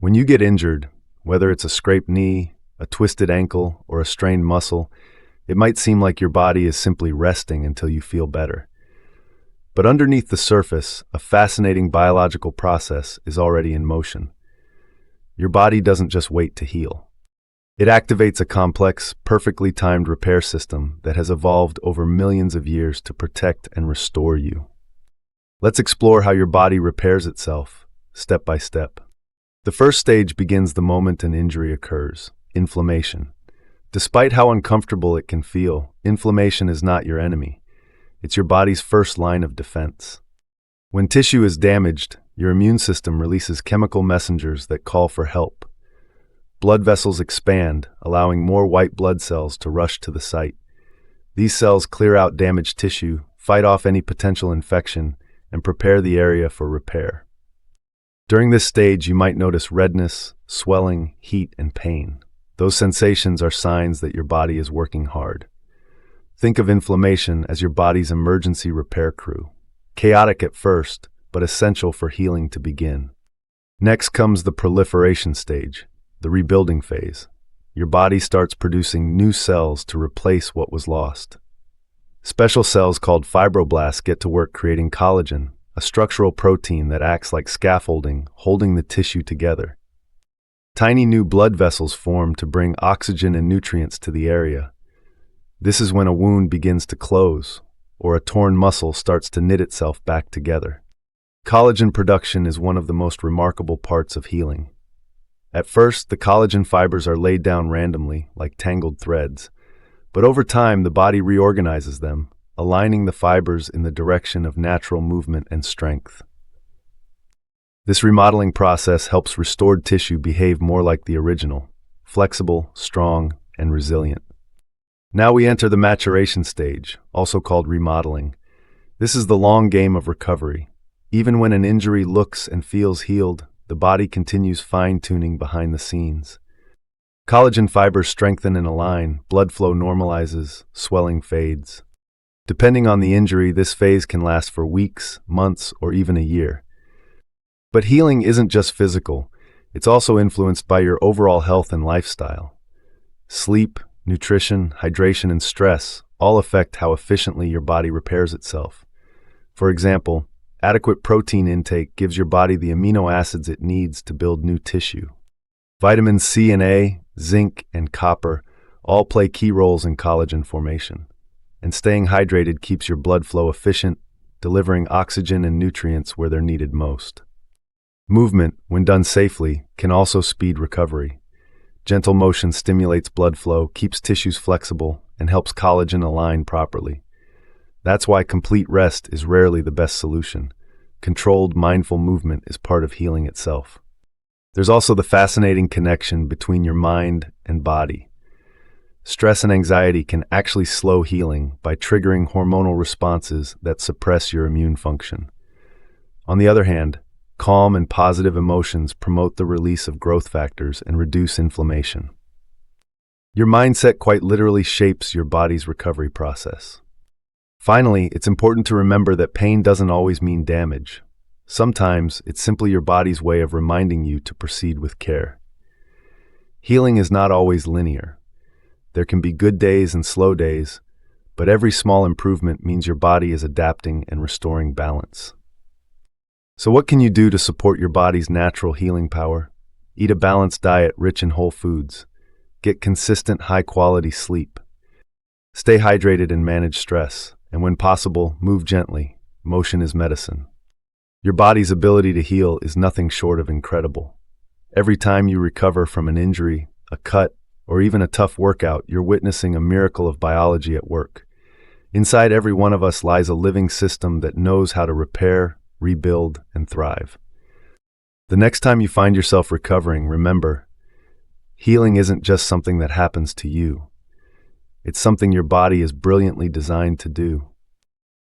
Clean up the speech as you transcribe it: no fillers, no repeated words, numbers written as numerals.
When you get injured, whether it's a scraped knee, a twisted ankle, or a strained muscle, it might seem like your body is simply resting until you feel better. But underneath the surface, a fascinating biological process is already in motion. Your body doesn't just wait to heal. It activates a complex, perfectly timed repair system that has evolved over millions of years to protect and restore you. Let's explore how your body repairs itself, step by step. The first stage begins the moment an injury occurs: inflammation. Despite how uncomfortable it can feel, inflammation is not your enemy. It's your body's first line of defense. When tissue is damaged, your immune system releases chemical messengers that call for help. Blood vessels expand, allowing more white blood cells to rush to the site. These cells clear out damaged tissue, fight off any potential infection, and prepare the area for repair. During this stage, you might notice redness, swelling, heat, and pain. Those sensations are signs that your body is working hard. Think of inflammation as your body's emergency repair crew. Chaotic at first, but essential for healing to begin. Next comes the proliferation stage, the rebuilding phase. Your body starts producing new cells to replace what was lost. Special cells called fibroblasts get to work creating collagen, a structural protein that acts like scaffolding, holding the tissue together. Tiny new blood vessels form to bring oxygen and nutrients to the area. This is when a wound begins to close, or a torn muscle starts to knit itself back together. Collagen production is one of the most remarkable parts of healing. At first, the collagen fibers are laid down randomly, like tangled threads, but over time the body reorganizes them, aligning the fibers in the direction of natural movement and strength. This remodeling process helps restored tissue behave more like the original, flexible, strong, and resilient. Now we enter the maturation stage, also called remodeling. This is the long game of recovery. Even when an injury looks and feels healed, the body continues fine-tuning behind the scenes. Collagen fibers strengthen and align, blood flow normalizes, swelling fades. Depending on the injury, this phase can last for weeks, months, or even a year. But healing isn't just physical, it's also influenced by your overall health and lifestyle. Sleep, nutrition, hydration, and stress all affect how efficiently your body repairs itself. For example, adequate protein intake gives your body the amino acids it needs to build new tissue. Vitamins C and A, zinc, and copper all play key roles in collagen formation. And staying hydrated keeps your blood flow efficient, delivering oxygen and nutrients where they're needed most. Movement, when done safely, can also speed recovery. Gentle motion stimulates blood flow, keeps tissues flexible, and helps collagen align properly. That's why complete rest is rarely the best solution. Controlled, mindful movement is part of healing itself. There's also the fascinating connection between your mind and body. Stress and anxiety can actually slow healing by triggering hormonal responses that suppress your immune function. On the other hand, calm and positive emotions promote the release of growth factors and reduce inflammation. Your mindset quite literally shapes your body's recovery process. Finally, it's important to remember that pain doesn't always mean damage. Sometimes it's simply your body's way of reminding you to proceed with care. Healing is not always linear. There can be good days and slow days, but every small improvement means your body is adapting and restoring balance. So what can you do to support your body's natural healing power? Eat a balanced diet rich in whole foods. Get consistent, high-quality sleep. Stay hydrated and manage stress. And when possible, move gently. Motion is medicine. Your body's ability to heal is nothing short of incredible. Every time you recover from an injury, a cut, or even a tough workout, you're witnessing a miracle of biology at work. Inside every one of us lies a living system that knows how to repair, rebuild, and thrive. The next time you find yourself recovering, remember, healing isn't just something that happens to you. It's something your body is brilliantly designed to do.